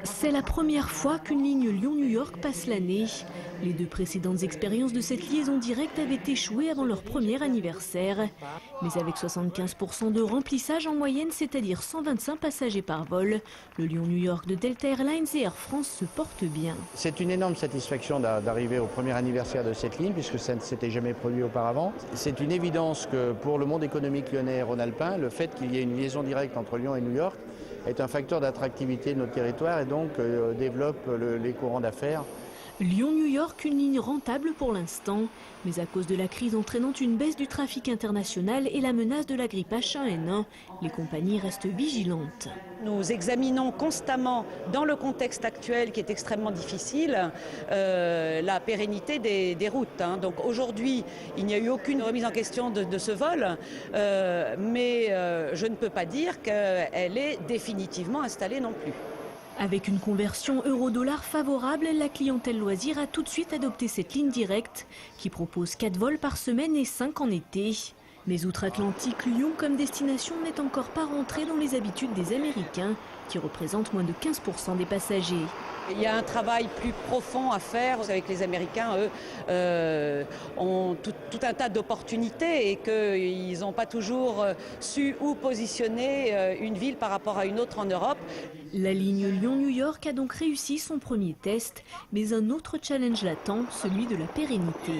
C'est la première fois qu'une ligne Lyon-New York passe l'année. Les deux précédentes expériences de cette liaison directe avaient échoué avant leur premier anniversaire. Mais avec 75% de remplissage en moyenne, c'est-à-dire 125 passagers par vol, le Lyon-New York de Delta Airlines et Air France se porte bien. C'est une énorme satisfaction d'arriver au premier anniversaire de cette ligne, puisque ça ne s'était jamais produit auparavant. C'est une évidence que pour le monde économique lyonnais et rhône-alpin, le fait qu'il y ait une liaison directe entre Lyon et New York est un facteur d'attractivité de notre territoire et donc développe les courants d'affaires. Lyon-New York, une ligne rentable pour l'instant, mais à cause de la crise entraînant une baisse du trafic international et la menace de la grippe H1N1, les compagnies restent vigilantes. Nous examinons constamment, dans le contexte actuel qui est extrêmement difficile, la pérennité des routes. Donc aujourd'hui, il n'y a eu aucune remise en question de ce vol, mais je ne peux pas dire qu'elle est définitivement installée non plus. Avec une conversion euro-dollar favorable, la clientèle loisir a tout de suite adopté cette ligne directe qui propose 4 vols par semaine et 5 en été. Mais outre-Atlantique, Lyon comme destination n'est encore pas rentré dans les habitudes des Américains, qui représentent moins de 15% des passagers. Il y a un travail plus profond à faire. Vous savez que les Américains, eux, ont tout un tas d'opportunités et qu'ils n'ont pas toujours su où positionner une ville par rapport à une autre en Europe. La ligne Lyon-New York a donc réussi son premier test, mais un autre challenge l'attend, celui de la pérennité.